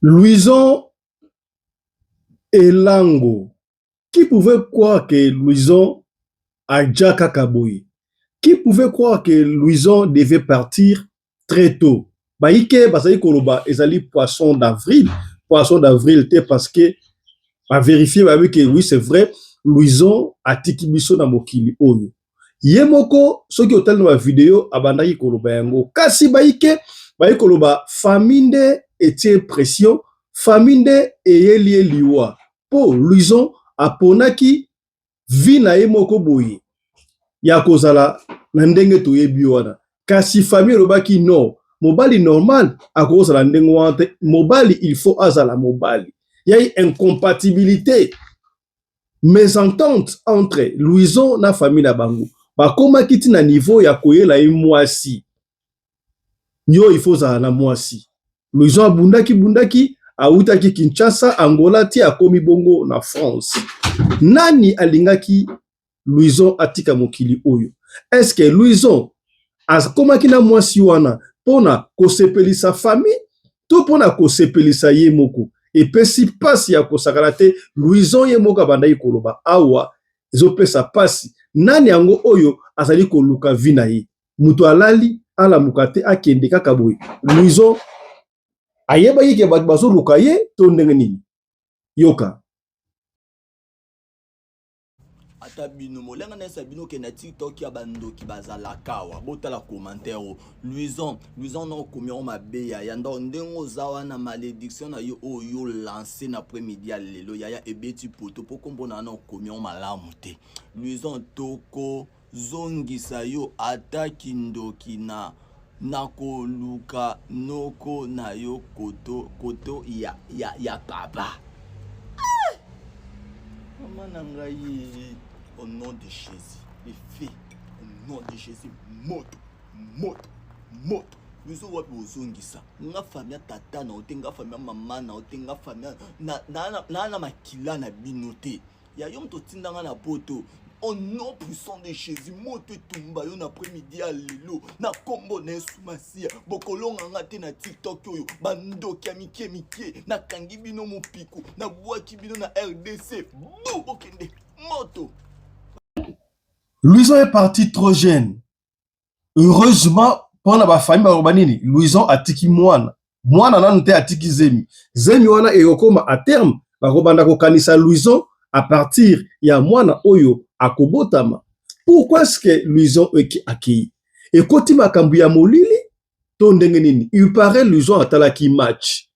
Louison et Lango. Qui pouvait croire que Louison a déjà Kakaboy? Qui pouvait croire que Louison devait partir très tôt? Baïke, basali koloba, ezali poisson d'avril. Poisson d'avril, parce que, à vérifier, que oui, c'est vrai, Louison a tikibiso na mokili oyo. Yemoko, ce qui hotel dans la vidéo, abandaki koloba yango. Kasi baïke, baïke koloba, faminde etie pression, faminde eyeli liwa. Po Louison aponaki vi na ye moko boye ya kozala na ndenge toyebi wana. Kasi famille lobaki non, mobali normal akozala ndenge wana te, mobali il faut azala mobali. Il y a une incompatibilité, mésentente entre Louison na famille na bango. Bakoma kiti na niveau ya koyela ye mwasi. Yo il faut zala na mwasi. Louison bundaki autaki Kinshasa, Angola ti akomi bongo na France. Nani alingaki Louison atika mokili oyo? Est-ce que Louison akomaki na mwasi wana pona kosepelisa famille to pona kosepelisa ye moko? Epesi pasi ya kosakala te, Louison ye moko abandaki koloba awa ezopesa pasi. Nani yango oyo azali koluka vi na ye? Mutu alali alamuka te akende kaka boye. Louison ayebaki ke bato bazoluka ye to ndenge nini? Yoka. Ata bino molenga na sabino ke na TikTok ya bando ki bazala kawa botala commentaire Louison na komi o mabeya ya ndo ndengo zawa na malédiction na yo oyo lancé na après-midi lelo ya ebeti poto poko mbona na komi o malamu te. Louison toko zongisa yo ata kindoki na koluka noko na yo koto ya papa. Maman nangayi. Au nom de Jésus, les filles, au nom de Jésus, moto. Nous avons besoin ça. Nga famille tata na otenga famille maman na otenga famille na makila na binoté. Ya yom to tindanga na poto. Au nom puissant de Jésus, moto tumba yo na après-midi à lelo na kombo na sumasia bokolonga ngate na TikTok yo bando kia mike na kangi bino mopiko na bwaki bino na RDC. Bou bokende moto. Louison est parti trop jeune. Heureusement, pour la famille Barobanini, Louison a tiki mwana nante a tiki zemi wana eyokoma à terme barobanda ko kanisa Louison à partir ya mwana oyo akobotama. Pourquoi est-ce que Louison eki aki et koti makambu ya molili to ndenge nini? Il paraît Louison atalaki match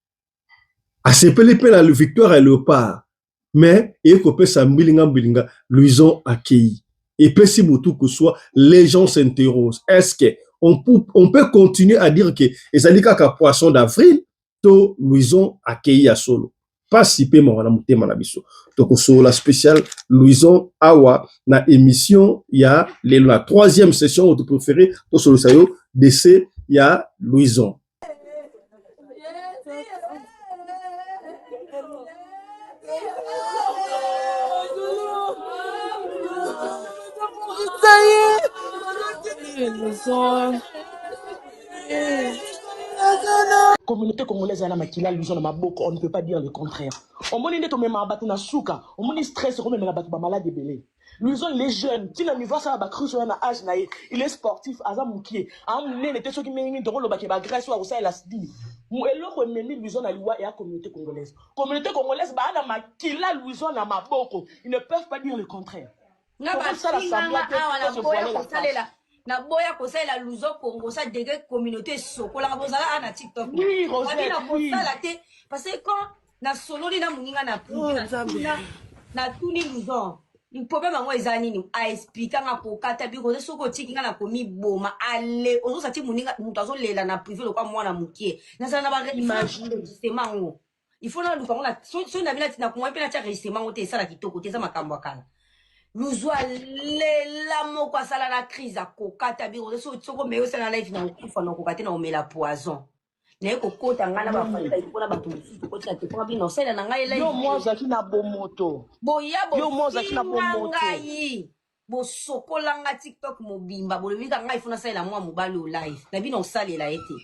asepeli pe la victoire et le part, mais ekopesa mbilinga Louison aki. Et puis si tout que soit, les gens s'interrogent. Est-ce que on peut continuer à dire que les kaka poisson d'avril, to Louison accueilli à solo. Pas si peu mon amourté manabiso. Donc sur la spéciale Louison awa na émission ya la troisième session où tu préféré to sur le sayo DC ya Louison. Communauté congolaise à la makila, Louison na maboko, on ne peut pas dire le contraire. On m'a dit que même abattu na souka, on m'a dit stress, on m'a dit abattu malade belé. Louison il est jeune, tina niveau ça ba cru sur na âge na il est sportif, azamoukié. Am né était ceux qui m'ont de rôle ba ke ba grâce ou ça il a dit. Mo eloko memi Louison na liwa et la communauté congolaise. Communauté congolaise ba na makila Louison na maboko, ils ne peuvent pas dire le contraire. Na ba singa awa na boya kosalela. Na boya kosalela Louison Congo ça dégage communauté sokola bozala na TikTok. Oui, Rosette. Parce que quand na sololi na muninga na na tuni Louison. Il problème ngo ezani ni a expliquer nga ko kata bi ko soko tikinga na komi boma ale ozo sati muninga mutazo lela na privé lokwa mwana mukie. Na sana ba imagine justement ngo. Il faut na luka ngona so na bina tina ko mwa pe na tia registement ngo te sala kitoko te za makambo akala. Luzwa lela moko asala na crise akokata biro soko meyo sala life na okufa na kokate na omela poison na kokota ngana ba famila ikona bato mususu kokota te kwa bino sala na ngai life yo mo zaki na bomoto boya bo yo mo zaki na bomoto ngai bo sokola nga TikTok mobimba bo lebika ngai funa sala mwa mobali o life na bino salela ete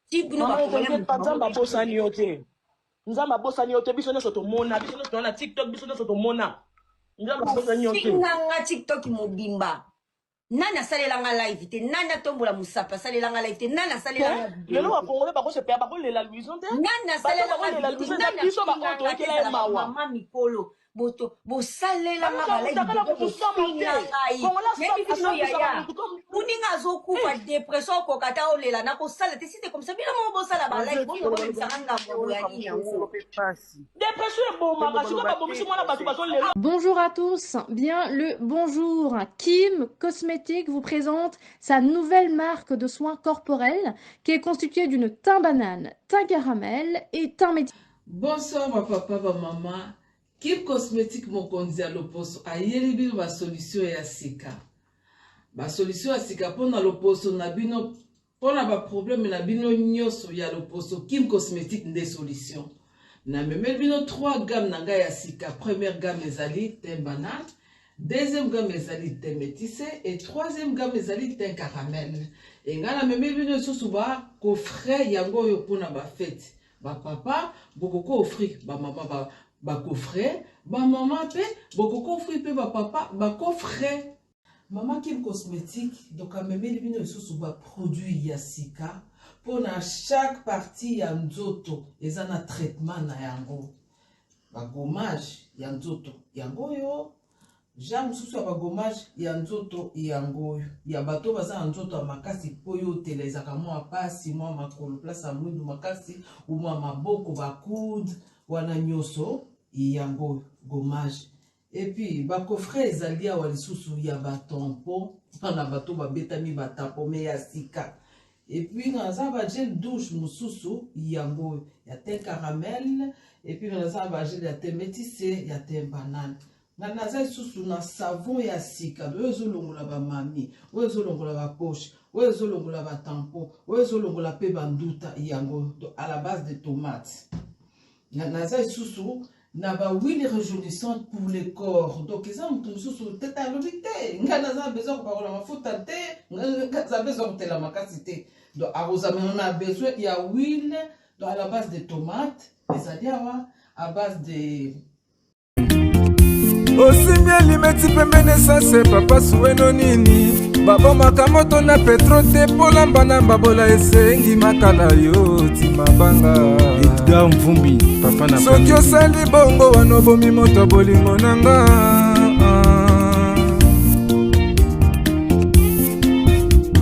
ti bino ba ko ngana ba bosa ni yote Nzamba bossa nyote biso nyonso tomona biso nyonso na TikTok biso nyonso tomona. Nzamba bossa nyote. Singanga TikTok mobimba. Nani asalelanga live te, nani atombola musapa asalelanga live te, nani asalelanga lelo wa Congolais bako se paya bako lela Louison te. Nani asalelanga Louison te biso bako to ekela mawa. Mama mikolo. Boto bosalelanga ba live uninga zokufa dépression kokata olela na kosala te site comme ça bila mo bosala ba live bo mo bisanga mo ya nini yango dépression bon mama siko ba bomiso mwana batu bazo lelo. Bonjour à tous, bien le bonjour. Kim Cosmétique vous présente sa nouvelle marque de soins corporels qui est constituée d'une thym banane, thym caramel et thym métis. Bonsoir ma papa, ma maman. Kim Cosmétique mokonzi ya loposo ayeli bino ba solution ya sika. Ba solution ya sika pona loposo na bino pona ba problème na bino nyoso ya loposo Kim Cosmétique nde solution. Na memeli bino 3 gammes na ngai ya sika. Première gamme ezali thym banane, deuxième gamme ezali thym métissé et troisième gamme ezali thym caramel. Et nga na memeli bino susu ba coffret yango yo pona ba fête. Ba papa bokoko offrir ba mama ba coffret, ba maman pe bokoko offrir pe ba papa ba coffret. Maman Kim Cosmétique donc a memeli bino susu ba produit ya sika pour na chaque partie ya nzoto eza na traitement na yango. Ba gommage ya nzoto yango yo jam susu ba gommage ya nzoto yango ya bato baza na nzoto ya makasi po yo telezaka mwa pasi mwa makolo place mwindu makasi ou mwa maboko ba coude wana nyoso yango gommage. Et puis ba coffret ezali ya walisusu ya ba tampon na bato ba betami ba tampon me ya sika. Et puis naza ba gel douche mususu yango ya thym caramel et puis naza ba gel ya thym métissé ya thym banane. Naza susu na savon ya sika oyo longola ba mami oyo longola ba poche oyo longola ba tampon oyo longola pe banduta yango à la base de tomates. Naza susu na ba huile rajeunissante pour le corps. Donc ils ont tout sous tête à l'obité. Naza besoin ko ba mafuta te, naza besoin ko la makasité. Donc arrosame on a besoin il y a huile à la base de tomates, c'est-à-dire à base de Osimia limeti pembene sase papa sueno nini Baba makamoto na petro te polamba na babola esengi makala yo timabanga Edgar Mvumbi papa na soki osali bongo wana bomi moto bolingo nanga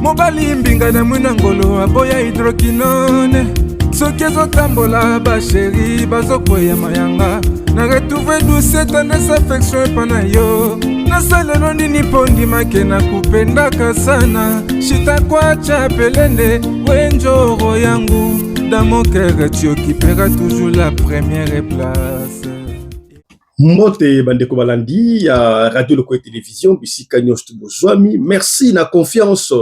mobali mbinga na mwina ngolo aboya hydroquinone soki ezotambola basheri bazokwea mayanga na retrouve douce tendresse affection epana yo nasalelo nini mpo ndimake na kupendaka sana shitakwacha pelende wenjoro yangu dans mon cœur tu occuperas toujours la première place. Mbote bandeko balandi ya Radio Lokoe Télévision bisika nyonso bozwami merci na confiance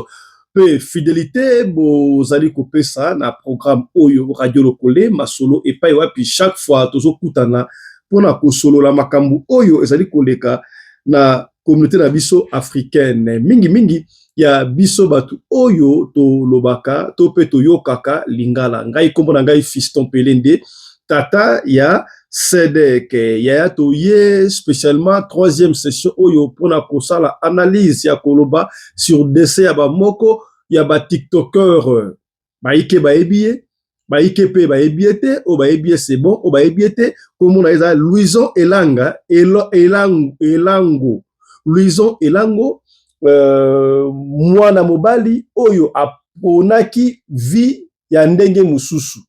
pe fidélité bozali kopesa na programme oyo Radio Lokoe masolo epai wapi chaque fois tozokutana pona kosolola makambu oyo ezali koleka na communauté na biso africaine mingi ya biso batu oyo to lobaka to pe to yokaka lingala ngai kombo na ngai Fiston Pelende tata ya Sedek ya to ye spécialement 3e session oyo pona kosala analyse ya koloba sur décès ya ba moko ya ba tiktokeur baike baebie baike pe baebiete o baebie c'est bon o baebiete comme na eza Louison Elanga Elango Louison Elango mwana mobali oyo aponaki vie ya ndenge mususu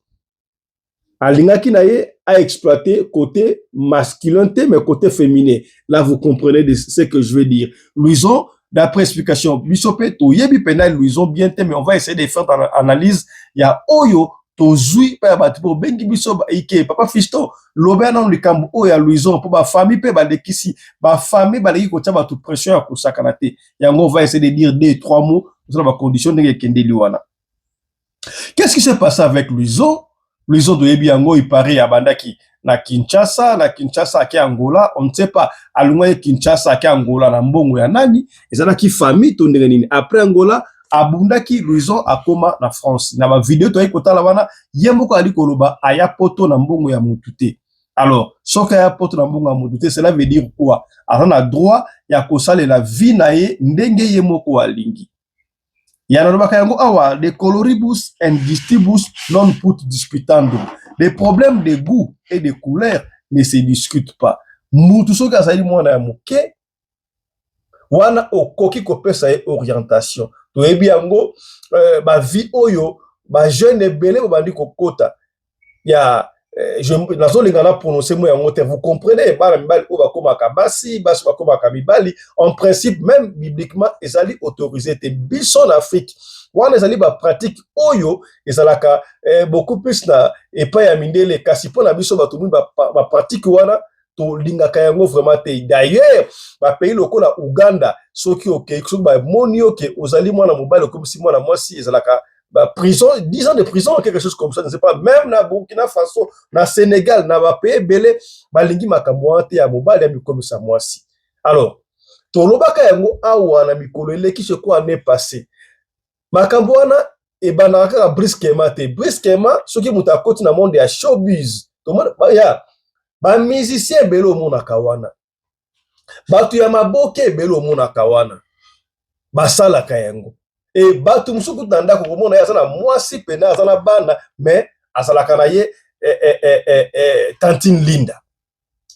alingaki na ye a exploité côté masculin mais côté féminin. Là vous comprenez de ce que je veux dire. Louison d'après explication bisope to yebi penal Louison bien mais on va essayer de faire une analyse ya oyo to zui pa batipo bengi biso ike papa Fiston lobe na likambo oyo ya Louison pour ba famille pe ba lekisi ba famille ba leki ko tia ba tout pression ya kosakana te yango on va essayer de dire 2-3 mots sur la condition de kendeli wana. Qu'est-ce qui s'est passé avec Louison? Louison de Ebiango, il paraît à Bandaki, na Kinshasa qui Angola, on ne sait pas, à loin Kinshasa qui Angola, na Mbongo ya nani, et ça qui famille ton nini. Après Angola, abundaki Louison akoma na France. Na ba vidéo to ekota la wana yemboko ali koloba aya poto na mbongo ya mutute. Alors, soka ya poto na mbongo ya mutute, cela veut dire quoi? Alors na droit ya kosale la vie na ye ndenge yemoko alingi. Ya na yango awa de coloribus and distibus non put disputandum. Les problèmes de goût et de couleur ne se discutent pas. Mutu soka azali mwana ya muke wana okoki kopesa ye orientation. To ebi yango ba vie oyo ba jeune ebele bandi kokota ya nazo lingana prononcer mo yango te. Vous comprenez bala mibali o bakoma kabasi basi bakoma kamibali en principe même bibliquement ezali autorisé te biso en Afrique wana ezali ba pratique oyo ezalaka beaucoup plus na epa ya mindele kasi pona biso batumbi ba pratique wana to lingaka yango vraiment te. D'ailleurs ba pays lokola Uganda soki okay soki ba moni oke ozali mwana mobali comme si mwana mwasi ezalaka ba prison 10 ans de prison quelque chose comme ça, je ne sais pas. Même na Burkina Faso na Sénégal na ba pays belé balingi makambo ante ya mobali ya mikomi sa mwasi. Alors tolobaka yango awa na mikolo eleki se quoi n'est passé makambo wana e banaka brusquement te brusquement soki muta koti na monde ya showbiz to monde ya ba musicien belo mona kawana batu ya maboke belo mona kawana basala kayango e batu musuku tanda ko mona ya sana mwasi pena azana bana mais azalaka na ye Tantine Linda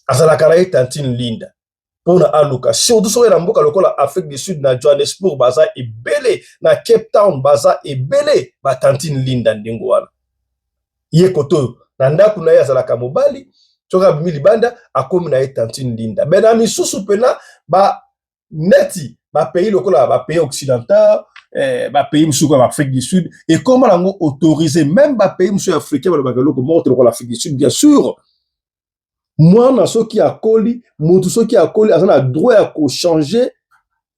azalaka na ye Tantine Linda pona aluka surtout so na mboka lokola Afrique du Sud na Johannesburg baza ebele na Cape Town baza ebele ba Tantine Linda ndingo wana ye koto na ndaku na ye azalaka mobali toka bimili banda akomi na ye Tantine Linda bena misusu pena ba neti ba pays lokola ba pays occidental ba pays msuko ya Afrique du Sud et comment lango autorisé même ba pays msuko africain ba loko montre lokola Afrique du Sud bien sûr moi na soki akoli mutu soki akoli azana droit ya ko changer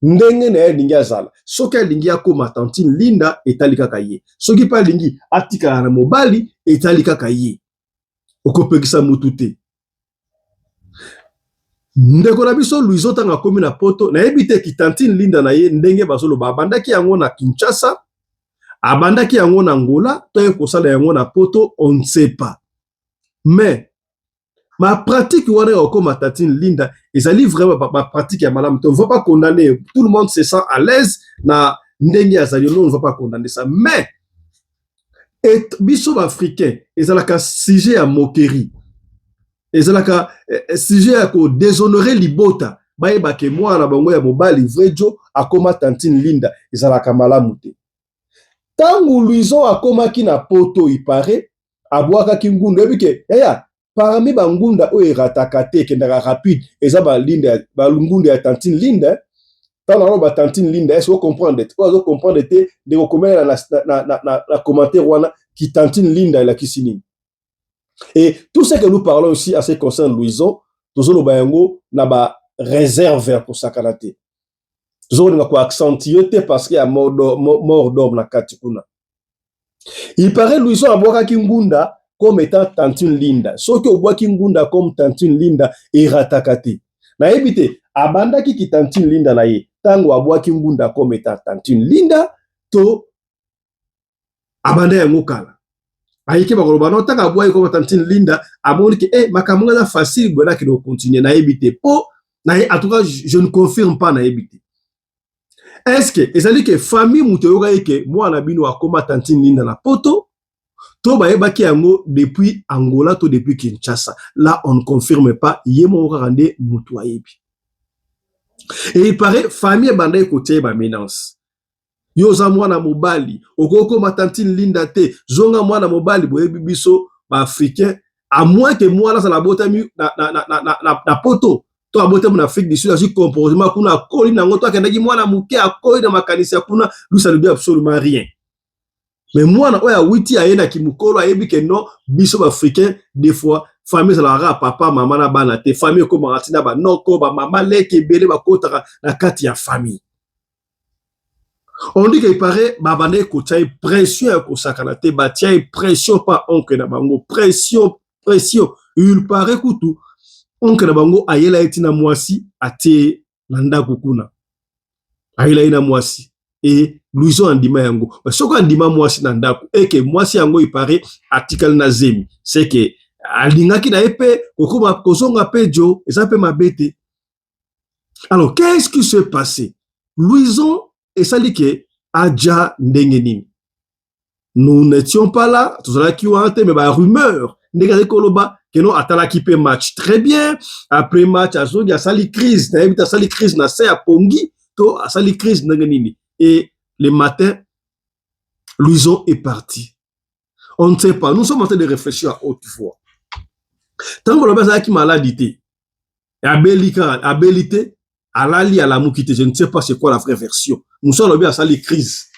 ndenge na lingi azala soki lingi akoma Tantine Linda etalika kaye soki pa lingi atika na mobali etalika kaye okopekisa mutu te ndeko na biso Louison tanga komi na poto na ebite ki Tantine Linda na ye ndenge basolo babandaki yango na Kinshasa abandaki yango na Angola to kosala yango na poto on ne sait pas mais ma pratique wana okoma Tantine Linda ezali vraiment ma pratique ya malamu. On ne va pas condamner, tout le monde se sent à l'aise na ndenge azali, on ne va pas condamner ça, mais et biso africain ezalaka sujet à moquerie ezalaka sujet à ko déshonorer libota bayeba ke mwana bango ya mobali vrejo akoma Tantine Linda ezalaka malamu te. Tangu Louison akomaki na poto ipare abwaka kingundu ebike eya parmi bangunda o erataka te kendaka rapide eza ba Linda ba ngunda ya Tantine Linda tana ba Tantine Linda est-ce que vous comprenez vous comprenez te de recommander na commentaire wana ki Tantine Linda la kisini. Et tout ce que nous parlons aussi à ce qui concerne Louison tozolo bayango na ba réserve pour sakanate tozolo na ko accentuer te parce qu'il y a mort d'homme na katikuna. Il paraît Louison abwaka kingunda comme étant Tantine Linda. Sauf que obwaki ngunda comme Tantine Linda eratakate. Na ebite abandaki ki Tantine Linda na ye. Tango abwaki ngunda comme étant Tantine Linda to abanda yango kala. Ayike bakoloba no tanga abwaki comme Tantine Linda amoni ke makambo na facile bona ki do continuer na ebite po na en tout cas je ne confirme pas na ebite. Est-ce que ezali que famille mutoyoka yeke mwana bino akoma Tantine Linda na poto to bayebaki yango depuis Angola to depuis Kinshasa. Là on ne confirme pas yemo rande mutu ayebi. Et il paraît famille banda kote ba menace. Yoza mwana mobali okoko Tantine Linda te zonga mwana mobali boyebi biso ba africain à moins que moi là ça la botami na poto to abotami na Afrique du Sud asi comportement kuna akoli na ngoto akendaki mwana muke akoli na makanisa kuna lui ça ne dit absolument rien. Mais moi na oya witi ayena kimukolo ayebi ke non biso africain des fois famille ça la papa maman na bana te famille comme ratina ba noko ba mama leke belé ba kota na kati ya famille. On dit qu'il paraît babane ko tsaï pression ko sakana te ba tsaï pression pas oncle na bango pression il paraît kutu oncle na bango ayela etina mwasi ate nanda kukuna ayela ina mwasi et Louison andima yango. Soko andima mwasi na ndako et que mwasi yango il paraît article na zemi. C'est que alingaki na epe kokoma kozonga pejo et ça peut m'abete. Alors qu'est-ce qui s'est passé? Louison et salike aja ndengenini. Nous n'étions pas là, tout ça qui ont été mais ba rumeur ndengane koloba que non atalaki pe match très bien après match azongi asali crise na ebita sali crise na se ya pongi to asali crise ndengenini. Et le matin, Louison est parti. On ne sait pas. Nous sommes en train de réfléchir à haute voix. Tant que l'on a qui maladité, abilité, à l'ali à la moukité, je ne sais pas c'est quoi la vraie version. Nous sommes bien à ça les crises.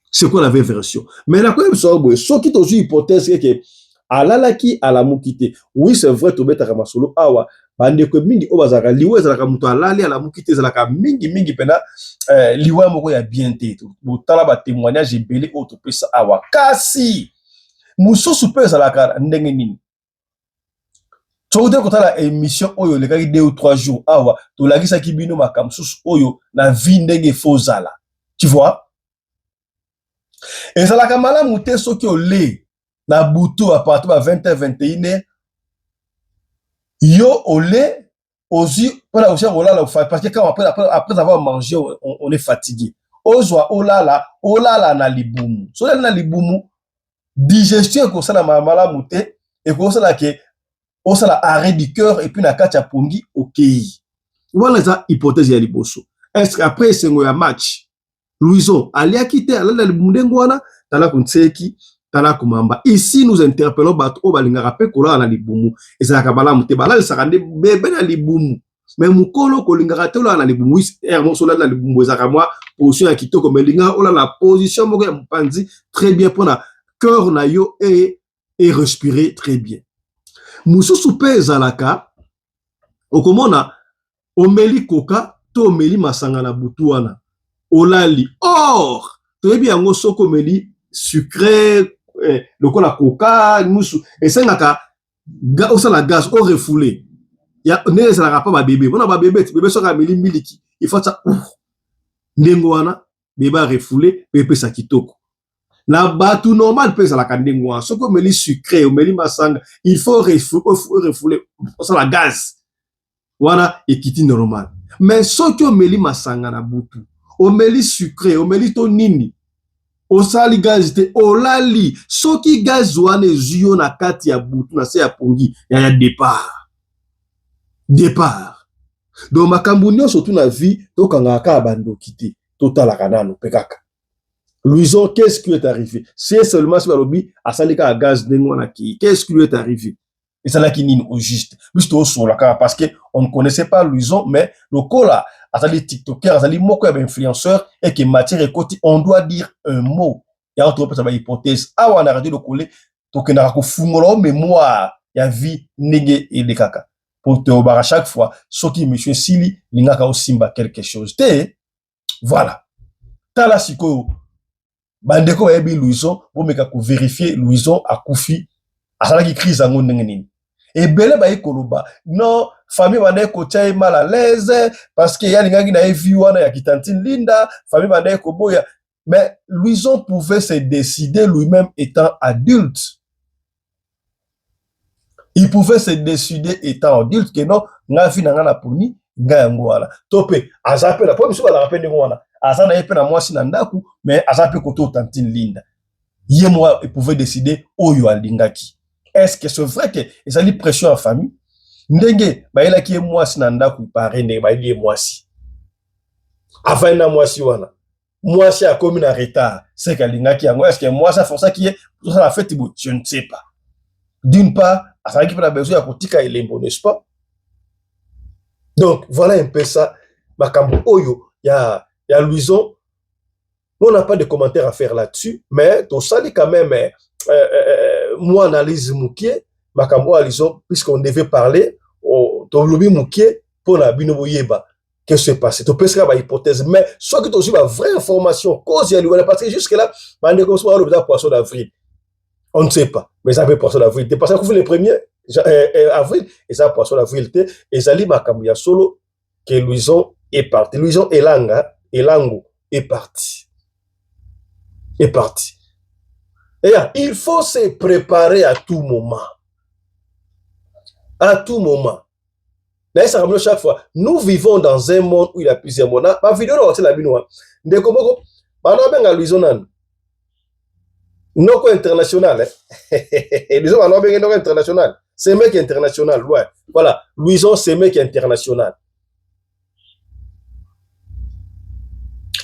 C'est quoi la vraie version? Mais la quoi ce qui est aussi hypothèse c'est que à l'alaki à la moukité. Oui, c'est vrai, tu bête à Ramasolo. Awa. Bande ko mingi obazaka liwe zalaka muto alali ala mukite zalaka mingi pena liwa moko ya bien te to tala ba témoignage ebele auto pesa awa kasi mususu pe zalaka ndenge nini to de ko tala émission oyo le kaki 2 ou 3 jours awa to lakisa kibino makam susu oyo na vie ndenge fozala tu vois et zalaka malamu te soki ole na butu à partir de 20h 21h yo olé aussi voilà aussi olala parce que quand après avoir mangé on est fatigué ozwa olala na libumu so na libumu digestion ko sala mala muté et ko sala ke o sala arrêt du cœur et puis na kacha pongi okay voilà ça hypothèse ya liboso est-ce qu'après c'est un match Louison alia quitter ala libumu ndengwana tala kunseki tala kumamba. Ici, nous interpellons Bato Balinga Rapé Kola na libumu. Et ça kabala mute bala le sakande bébé na libumu. Mais mukolo kolinga raté ola na libumu. Hermon sola na libumu ezaka moi position ya kitoko mais linga ola la position moko ya mpanzi très bien pour na cœur na yo et respirer très bien. Mususu pe ezalaka okomona omeli koka to omeli masanga na butuana. Olali or très bien ngo soko omeli sucré le cola coca musu et ça ngaka osa la gaz au refoulé ya ne ça la pas ba bébé on a ba bébé so ka miliki il faut ça ndengo wana bébé refoulé bébé sa kitoko na ba tout normal pe ça la kandengo wana soko meli sucré ou meli masanga il faut refouler osa la gaz wana ekiti normal mais soko meli masanga na butu o meli sucré o meli to nini osali gaz te olali soki gaz wane zuyo na kati ya butu na se ya pongi ya départ donc makambo nyonso surtout na vie tokanga ka bando kité total kanano pekaka Louison qu'est-ce qui est arrivé c'est seulement si balobi asali ka gaz dengo na ki qu'est-ce qui lui est arrivé et ça là qui nini au juste juste au sur la parce que on ne connaissait pas Louison mais le cola azali tiktoker azali moko ya influenceur et que matière ekoti on doit dire un mot ya autre peut ça hypothèse awa na radio de coller to ke na ko fungola mémoire ya vie nege et de kaka pour te obara chaque fois soki monsieur Sili lingaka osimba quelque chose te voilà tala siko bandeko ya bi Louison pour meka ko vérifier Louison akufi azalaki crise ngo ndenge nini et belé ba ekoloba non famille bande ko tchai mal à l'aise parce que ya lingaki na vie wana ya kitantine linda famille bande ko boya mais Louison pouvait se décider lui-même étant adulte il pouvait se décider étant adulte que non nga fi na nga na poni nga yango wala topé azape la pomme sur la rappel de wana azana yepe na mwasi na ndaku mais azape ko to tantine linda ye moi il pouvait décider oyo alingaki. Est-ce que c'est vrai que ils ont pression en famille ndenge baila ki mwasi na ndaku pare ndenge baili mwasi avant na mwasi wana mwasi a commis en retard c'est kalingaki yango est-ce que mwasi for ça qui est tout ça la fête je ne sais pas d'une part ça qui a besoin ya kotika elembo n'est-ce pas donc voilà un peu ça makambo oyo ya Louison. On n'a pas de commentaires à faire là-dessus mais to sali quand même moi analyse mouké makambo à Louison puisqu'on devait parler au lobby mouké pour la bino yeba qu'est-ce qui s'est passé to pesera ba hypothèse mais soit que tu aussi ba vraie information cause ya lui parce que jusque là bande comme ça le poisson d'avril on ne sait pas mais ça fait poisson d'avril c'est parce que le 1er avril et ça poisson d'avril et ça li makambo ya solo que Louison est parti Louison elango est parti. Est parti. Et il faut se préparer à tout moment. À tout moment. D'ailleurs, chaque fois, nous vivons dans un monde où il y a plusieurs mondes. Ma vidéo, c'est la binoise. Ndeko moko, bana benga Luizonan. Noko international. Luizon bana benga noko international. C'est mec international, ouais. Voilà, Luizon c'est mec international.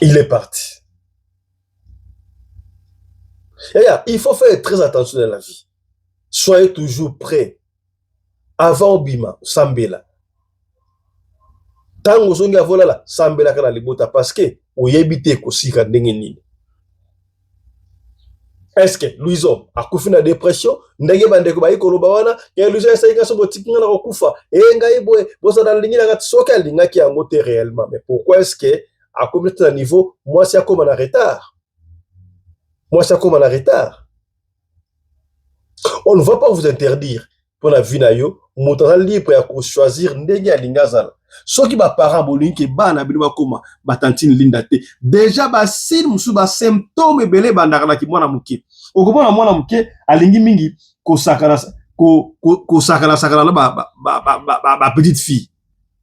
Il est parti. Et il faut faire très attention dans la vie. Soyez toujours prêts. Avant Bima, Sambela. Tant que vous avez là, Sambela kana libota parce que vous yebite ko sika ndenge nini. Est-ce que Luizon a kufi na dépression ndenge bandeko ba ikoloba wana ya Luizon esa so botikanga na kokufa ngai boye boza na lingi na soka linga ki yango te réellement, mais pourquoi est-ce que à combien de niveau moi c'est comme en retard? Moi c'est comme en retard. On ne va pas vous interdire pour la vie na yo, montant libre ya ko choisir ndenge ya lingazala. Ce qui ba parents bolinki ba na bino bakoma batantine linda te. Déjà ba sin musu ba symptômes belé bandaka na ki mwana muke. Okomona mwana muke alingi mingi ko sakana ko sakana na ba petite fille.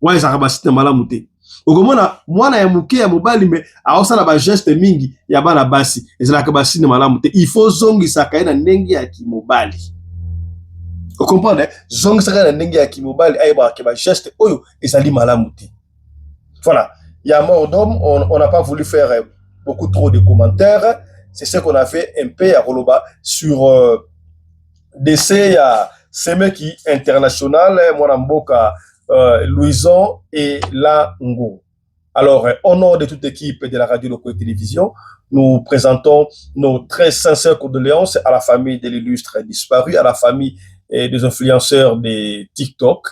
Ouais ça ba site malamu te. Okomona mwana ya muke ya mobali me aosala ba geste mingi ya bana basi. Ezala ka ba site malamu te. Il faut zongi sakana ndenge ya ki mobali. Vous comprenez? Zong saka na ndenge ya kimobali ayeba ke ba geste oyo ezali malamu te. Voilà, il y a mort d'homme, on n'a pas voulu faire beaucoup trop de commentaires. C'est ce qu'on a fait un peu à Roloba sur décès à Semeki international Mwanamboka Luizon et la Ngo. Alors, au nom de toute l'équipe de la radio locale télévision, nous présentons nos très sincères condoléances à la famille de l'illustre disparu, à la famille des influenceurs de TikTok,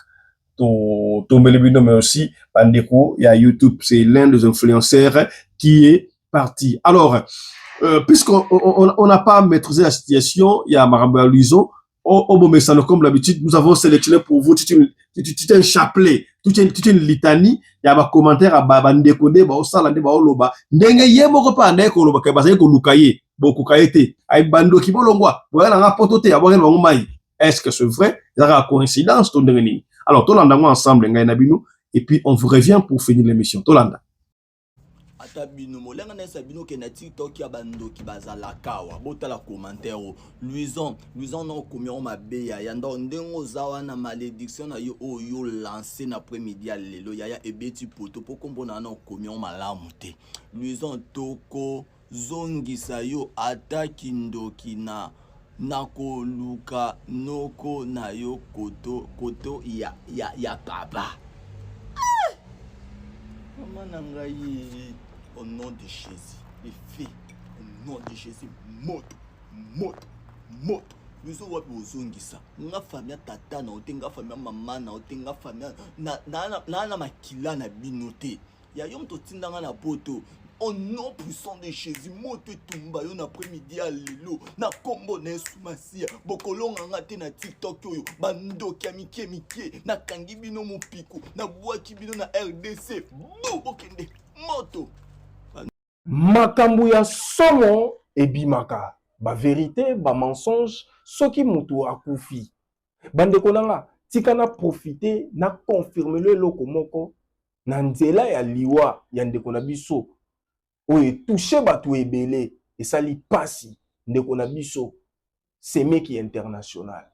mais aussi Bandeko, il y a YouTube, c'est l'un des influenceurs qui est parti. Alors, puisqu'on n'a pas maîtrisé la situation, il y a Maramba Luizon, au moment comme l'habitude, nous avons sélectionné pour vous tout un chapelet, toute une litanie, il y a un commentaire à Bandeko, au Salande, au Loba, ndenge yemo pas ndeko Loba, kebasa ko lukaye, beaucoup kaete, ay bando ki bolongwa, voilà na potote, avoir un maï. Est-ce que c'est vrai? Il y a une coïncidence, tout le monde. Alors, tout le monde ensemble, et puis on vous revient pour finir l'émission. Tout le monde. Atabino molenga na sabino ke na TikTok ya bando ki bazala kawa bota la commentaire Luizon na komio mabe ya ndo ndengo zawa na malédiction na yo oyo lancé na après-midi ya lelo ya ebeti poto po kombona na komio malamu te. Luizon toko zongisa yo ataki ndoki na nako luka noko na yo koto ya papa. Maman nangayi au nom de Jésus, les filles, au nom de Jésus, moto. Nous avons besoin nga famille tata na otenga famille maman na otenga famille na makila na binote. Ya yom to tindanga na poto. Au nom puissant de Jésus, moto tumba yo na après-midi à lelo na kombo na sumasia bokolonga ngate na TikTok yo bando kia mike na kangi bino mopiku na bwaki bino na RDC bu bokende moto makambo ya somo ebimaka ba vérité ba mensonge soki mutu akufi bandeko nanga tika na profiter na confirmer le loko moko na nzela ya liwa ya ndeko na biso oye touché bato ebele esali pasi ndeko na biso Semeki international.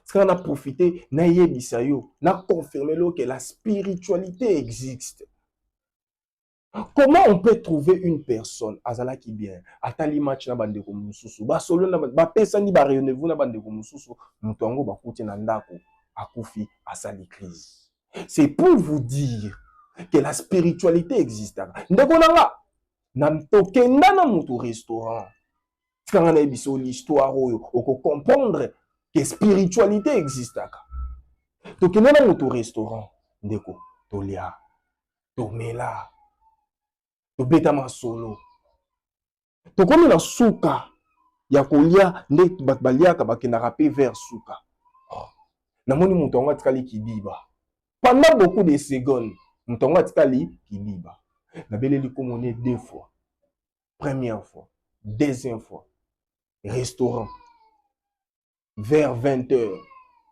Tika na profiter na yebisa yo na confirmer lo que la spiritualité existe. Comment on peut trouver une personne azala qui bien atali match na bandeko mususu ba solo na ba pesa ni ba réunez-vous na bandeko mususu mutu yango ba kuti na ndako akufi asali crise. C'est pour vous dire que la spiritualité existe. Ndeko nanga na tokenda na mutu restaurant tika na ebiso l'histoire oyo oko comprendre que spiritualité existe. Tokenda na mutu restaurant ndeko tolia tomela tobeta masolo tokomi na suka ya kolia nde bato baliaka bakendaka pe vers suka namoni moto yango atikali kidiba pendant beaucoup de secondes moto yango atikali kidiba nabeleli komone deux fois Première fois. Deuxième fois. Restaurant. Vers 20h.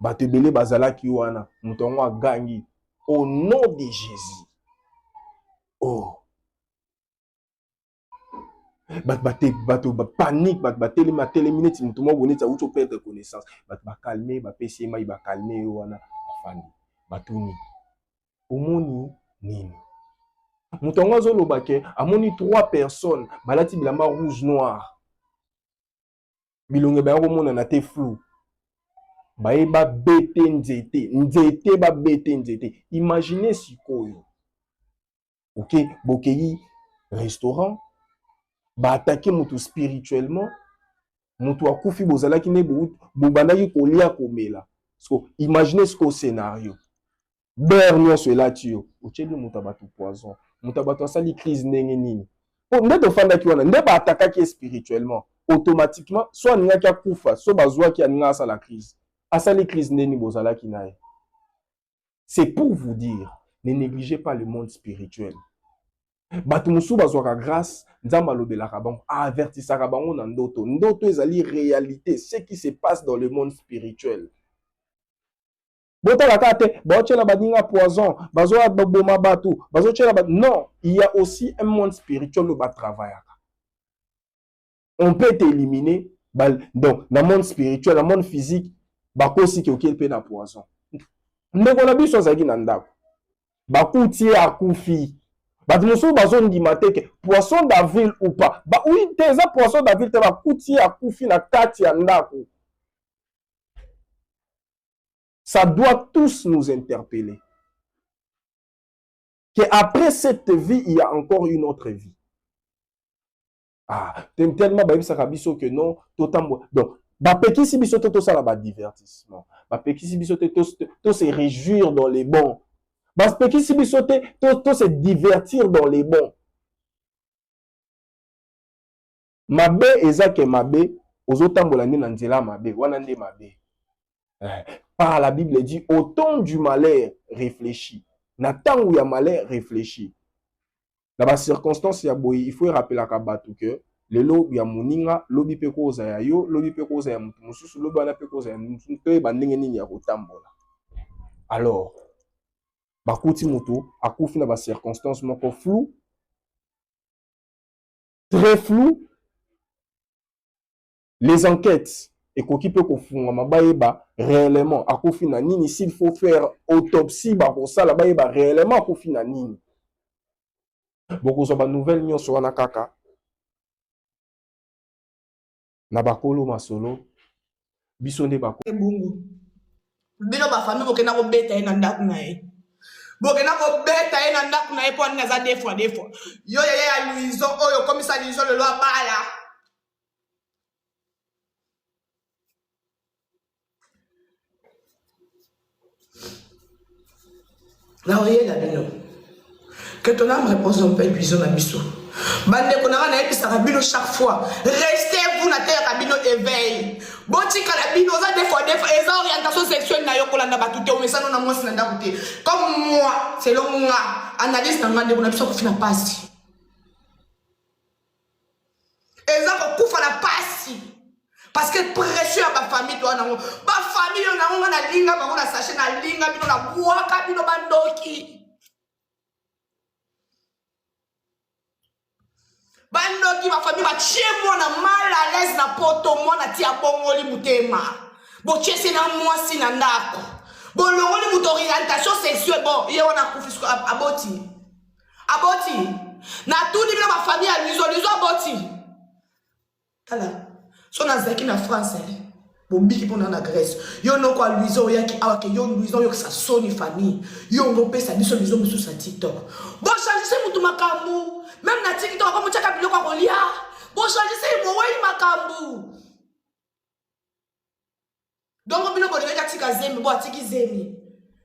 Batebele bazala kiwana. Moutongo a gagné. Au nom de Jésus. Oh. Panique, téléminé, si moutongo bonnet, ça ou tu perdre connaissance. Calmer, PCMA, calmer, wana. Afani. Batuni. Omoni nini. Moutongo zolo bake, amoni 3 personnes. Balati bilamba rouge noir. Bilonge ba romona na te flou. Ba bete nzete. Nzete ba bete nzete. Imaginez sikoyo. Ok, bokeyi restaurant. Ba attaquer mutu spirituellement. Mutu akufi bozala ki ne bobanda ki kolia komela. So imaginez ce scénario. Bernio cela tio. Ocheli mutu abatu poison. Mutu abatu asali crise ndenge nini. Po nde fanda ki wana nde ba attaquer ki spirituellement. Automatiquement soit ninga ki akufa, soit bazwa ki aninga sa la crise. Asali crise ndeni bozala ki nae. C'est pour vous dire, ne négligez pas le monde spirituel. Batu musu bazwaka grâce, nzamba lobelaka bango, avertisaka bango na ndoto. Ndoto ezali réalité, ce qui se passe dans le monde spirituel. Botala kate, baochela badinga poison, bazwa boma batu, bazochela non, il y a aussi un monde spirituel où ba travaillaka. On peut t'éliminer donc dans le monde spirituel, dans le monde physique, bakosi ki okel pe na poison. Ndeko na biso zaki na ndako. Bakuti akufi. Batumusu bazon di mateke poisson d'avril ou pas. Ba oui, teza poisson d'avril te bakuti akufi na kati ya ndako. Ça doit tous nous interpeller. Que après cette vie, il y a encore une autre vie. Ah, tellement ça biso que non, totalement. Donc, bapeki biso to ça là divertissement. Bapeki biso to se réjouir dans les bons. Bapeki biso to se divertir dans les bons. Mabe ezake mabe, ozotambola na nzela mabe, wana nde mabe. Par la Bible dit au temps du malheur réfléchis. Na temps où il y a malheur réfléchis. Dans la circonstance ya boy, il faut rappeler à kabatu que le lobi ya muninga, lobi pe koza ya yo, lobi pe koza ya mutu mususu, lobi ana pe koza ya mutu, to ba ndenge nini ya kotambola. Alors, bakuti mutu akufi na ba circonstance moko flou, très flou. Les enquêtes et koki pe kofunga mabayeba réellement akufi na nini, s'il faut faire autopsie ba ko sala bayeba réellement akufi na nini. Boko so ba nouvelle nyonso wana kaka na bakolo masolo biso nde bakolo bungu bino ba famille bokena ko beta ina ndaku na ye bokena ko beta ina ndaku na ye po na za des fois yo ya Louison oyo komisa Louison le loi bala là oye la bino que ton âme repose en paix Louison na biso bande konanga na episa bino chaque fois restez vous na terre kabino éveil botika la bino za des fois eza orientation sexuelle na yo kolanda batute o mesano na mwasi na ndakute comme moi selon moi analyse na ngande kuna biso ko fina pasi eza ko kufa na pasi parce que pression ya ba famille to na ba famille na na linga ba na sachet na linga bino na kuaka bino bandoki bandoki ba famille ba tie mwana mal à l'aise na poto mwana tia bongoli mutema bo tiese na mwasi na ndako bo longoli muto orientation sexuelle bon ye wana kufisko aboti na tout ni ba famille à Louison aboti tala so na zaki na France bon biki pona na Grèce yo no kwa Louison yaki awa ke yo Louison yo sa soni famille yo ngo pesa biso Louison musu sa TikTok bo changer mutu makambu même na TikTok comme tu as biloko ko lia bo changer c'est mo wei makambu donc bino bo leka tika zemi bo atiki zemi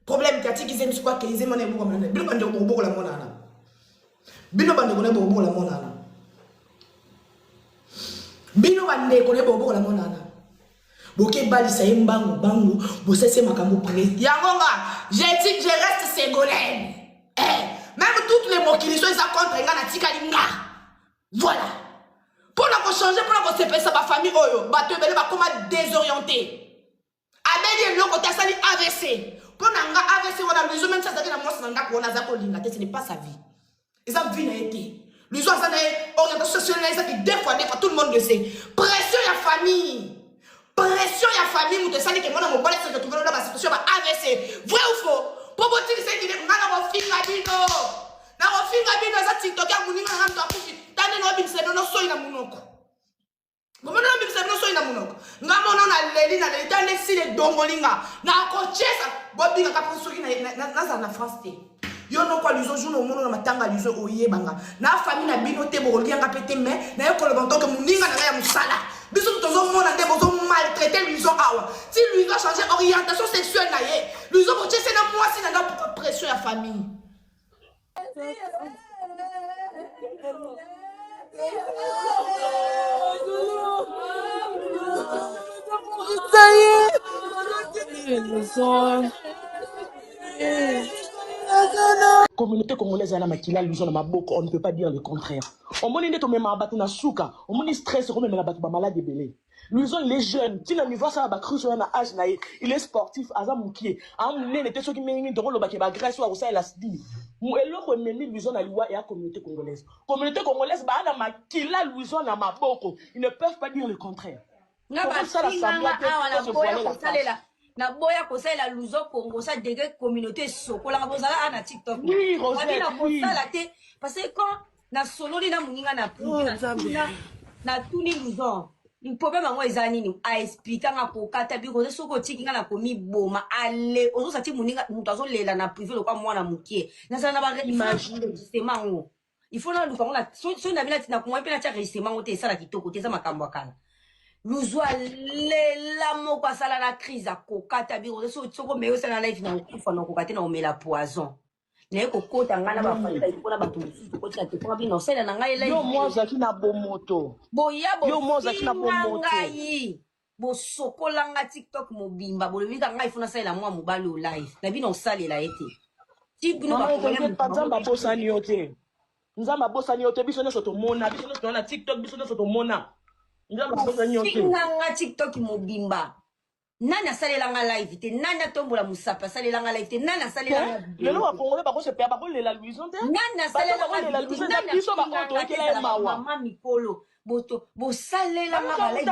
problème ka tiki zemi quoi que zemi na bo mona bino bande bo la monana bino bande ko na bo la monana bino bande ko na bo la monana boke bali sa mbangu bangu bo sese makambu pré yangonga je reste ségolène même toutes les mots qui sont contre nga na tika linga voilà Pour nous changer, pour nous séparer sa famille, bateau belé va comment désorienté. Abeli le côté sali AVC. Pour nous AVC on a besoin même ça ça na moi ça n'a qu'on a zako linga, ce n'est pas sa vie. Et ça vie n'a été. Les gens ça n'est orientation sexuelle ça qui deux fois tout le monde le sait. Pression ya famille. Pression ya famille nous te sali que moi mon balai se retrouver dans la situation ba AVC. Vrai ou faux? Pour vous dire c'est qu'il est ngana finga bino. Na finga bino za TikTok ya muninga na mtu akufi. Tane no bin se no so ina munoko. Ngomona no bin se no so ina munoko. Ngamona na leli tane si le dongolinga. Na ko chesa bobinga ka posoki na za na France te. Yo no kwa lizo jour no mono na matanga lizo oyebanga. Na famille na bino te bo lianga pete mais na yo ko le banto que muninga na ya musala. Biso tozo mona te bozo maltraiter lizo awa. Si lui va changer orientation sexuelle na ye. Lizo bo chese na moi si na na pression ya famille. Communauté congolaise à la makila, l'usine ma boko, on ne peut pas dire le contraire. On m'a dit que même abattu na souka, on m'a dit stress, on m'a dit abattu malade belé. L'usine il est jeune, tu n'as ni voir ça ba cru sur un âge naïe, il est sportif, azamoukié. Un né était ce qui m'a dit de rôle ba grâce ou ça il a dit. Moi et l'autre m'a dit l'usine à loi et à communauté congolaise. Communauté congolaise ba na makila l'usine à ma boko, ils ne peuvent pas dire le contraire. Na ba ça la na boya ko ça la luzo Congo ça degré communauté sokola bozala na TikTok. Oui, Rosette, oui. Parce que quand na solo na muninga na na tuni luzo le problème ngo ezani ni a expliquer nga ko kata bi ko soko tiki nga na ko mi boma ale ozo sati muninga mutazo lela na privé le kwa mwana mukie na sana ba imagine justement ngo il faut na luka ngona so na bina tina ko mwa pe na tia justement ngo te sala kitoko te za makambo akala. Luzwa lela moko asala na crise akokata biro soko meyo sala life na okufa na kokate na omela poison na ekokota ngana ba famila ikona bato mususu ko tia te kwa bino sala na ngai life yo mo zaki na bomoto boya bo yo mo zaki na bomoto ngai bo sokola nga TikTok mobimba bo levika ngai funa sala mwa mobali o live na bino salela ete ti bino ba ko nzamba bosani yote nzamba bosani yote biso nyonso to mona biso nyonso na TikTok biso nyonso to mona. Nga TikTok mobimba nani asalela nga live te nani atombola musapa asalela nga live te nani asalela lelo ba congolais ba ko se perdre ba ko lela Louison te nani asalela nga Louison te biso ba ko to ekela mawa mama mikolo boto bosalela nga ba live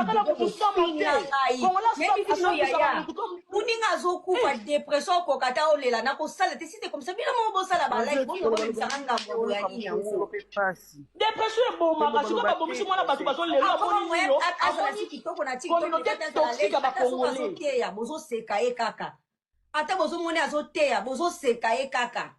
uninga zokufa depression ko kata olela na ko sala te site comme ça bino mo bosala ba live bo mo bisanga ngo ya ni yango depression bo mama siko ba bomiso mwana bato bazo lela mo ni yo azali kitoko na TikTok toxique ba congolais teya bozo seka ye kaka ata bozo moni azo teya bozo seka ye kaka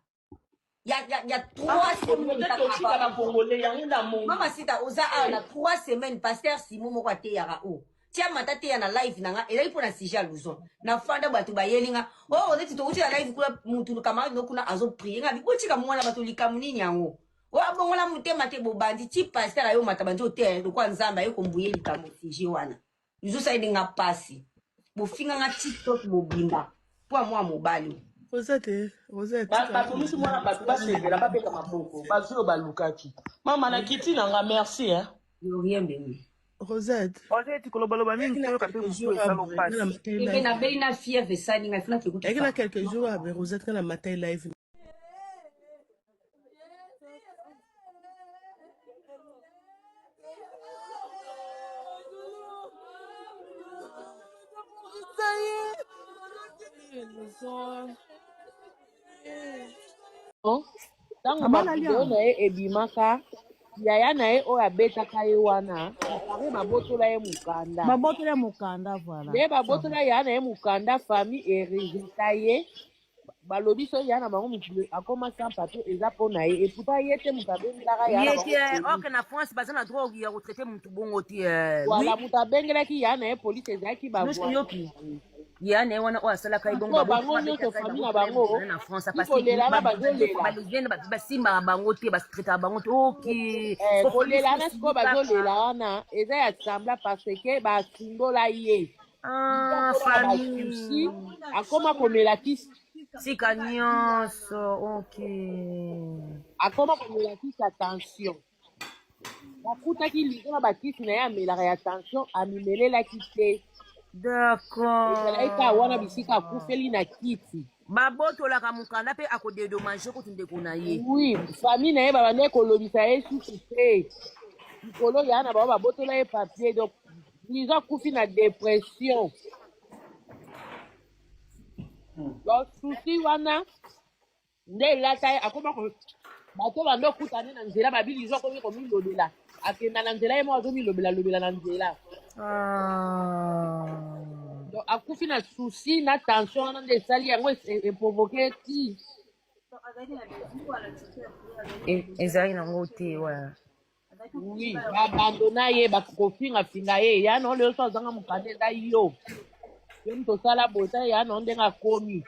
ya 3 semaines ba congolais ya nda mo mama sita oza na 3 semaines pasteur Simon moko ateya ka o tia mata teya na live nanga elai pona sija Luzon na fanda bato bayelinga o neti to uti na live kula mutu kama no kuna azo prier ngabi botika mwana bato likamunini yango o abongola mutema te bobandi ti pasteur ayo mata banjo te lokwa nzamba ayo kombuye likamu sije wana yuzo saidi nga pasi bofinga nga TikTok mobimba po mwa mobali Rosette ba komisi mwana bato ba sevela ba peka maboko ba zo ba lukaki mama na kiti na nga merci hein yo rien bemi Rosette kolobaloba mingi to ka pe muso salo passe et na beli na fièvre ça ni nga funa ke kutu et na quelques jours avec Rosette kana matin live ntango bavideo na ye ebimaka yaya na ye oyo abetaka ye wana apare babotola ye mokanda nde babotola yaya na ye mokanda famille eresulta ye balobi so yaya na bango mokili akoma sans papier eza mpo na ye eputa ye te moto abengelaka ok na France baza na droit ya kotraite motu bongo te wala moto abengelaki yaya na ye polise ezalaki yana wana o asala kai bongo bango nyonso famille na bango na France kolela na bazolela balégende basimba bango te batraita bango te ok kolela na siko bazolela wana eza ya sambla parce que basundola ye famille akoma komela kisi sika nyonso ok akoma komela kisi attention bakutaki lizo na bakisi na ye amelaka ya tension amimelelaki te. D'accord. ezalaki ka wana bisika akufeli na kiti babotolaka mokanda mpe akodedomage kutu ndeko na ye. oui famille na ye babandaki kolobisa ye susu te likolo ya na bango babotola ye papier donc lizo akufi na dépression. donc susi wana nde elata ye akoma bato bando okutane na nzela babi lizo akomi komilobela akenda na nzela ye mo azomilobela na nzela. donc akufi na susi na tension wana nde esali yango eprovoke ti ezalaki nango te wa oui babandona ye bakofingafinga ye ya no leo so azanga mokanda eza yo moto osala bota ya no ndenge akomi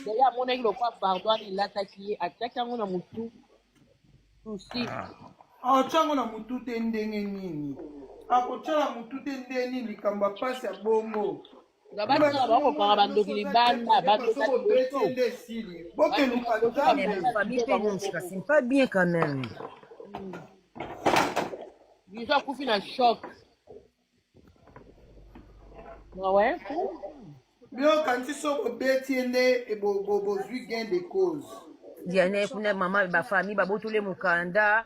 deya amonaki lokwa pardon elataki ye atiaki yango na motu susi aotyango na motu te ndenge nini akotyala motu te ndenge nini likambo apasi ya bongo babatala bakokanga bandoki libanda bandokobeti nde esili bokeluka c'est pas bien quand même. biso akufi na choc. ouais biokanisi so bobeti ye nde bozwi gain de cause diane kuna mama bafamille babotole mokanda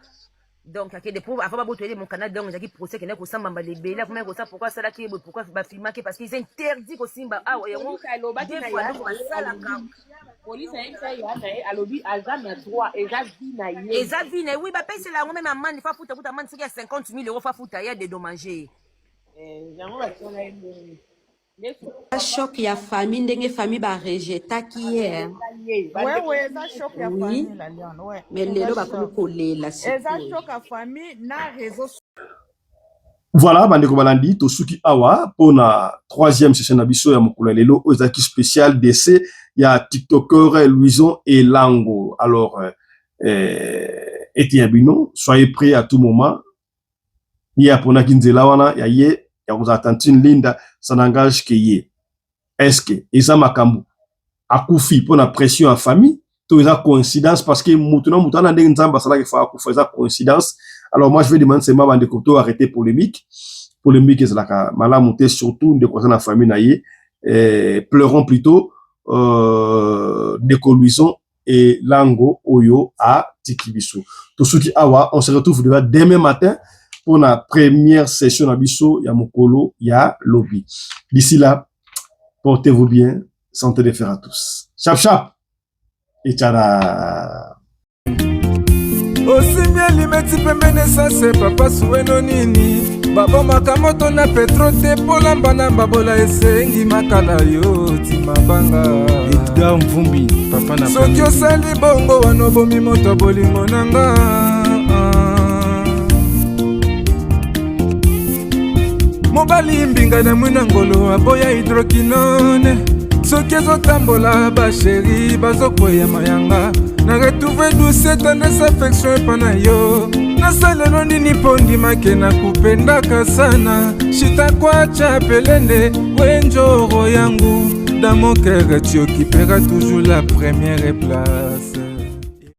donc akende pour avant babotole mokanda donc ezalaki procès kende kosamba balebele akoma kosa pourquoi asalaki boye pourquoi bafilmaki parce qu'ils interdit kosimba awa yango alobaki na ya polisi ayebisa ya na ye alobi aza na droit eza vi na ye eza vi na ye oui bapesela yango meme amande fa futa kuta amande soki ya 50 000 euros fa futa ye adedommage yango batiana ye choc ya famille ndenge famille barejetaki ye eza choc ya famille la lion ouais mais lelo bakomi kolela eza choc ya famille na réseau. Voilà, bandeko balandi tosuki awa pona troisième session na biso ya mokolo lelo ezaki spécial décès ya TikToker Louison Elango. Alors Etienne Bino, soyez prêts à tout moment. Ya pona kinzela wana ya ye ya kuzatantine Linda ça n'engage que ye. Est-ce que eza makambo akufi pona pression en famille to eza coïncidence parce que mutuna ndenge nzamba sala ke fa akufa eza coïncidence. Alors moi je vais demander seulement bande koto arrêter polémique c'est la malamu te surtout de concernant la famille naie pleurons plutôt de Louison Elango oyo à Tikibiso. Tout ce qui awa on se retrouve demain matin pour la première session abisso ya mokolo ya lobby. D'ici là portez-vous bien, santé de fer à tous. Chap chap et tchara. osimbi limeti pembeni esase papa suweno nini babomaka moto na petro te polamba na babola esengi makala yo timabanga Edgar Mvumbi papa na soki osali bongo wana obomi moto bolingo nanga mobali mbinga na mwina ngolo aboya hydroquinone soki ezotambola basheri bazokwea mayanga na retrouve douce tendresse affection epana yo nasalelo nini mpo ndimake na kupendaka sana shitakwacha pelende wenjoro yangu dans mon cœur tu occuperas toujours la première place.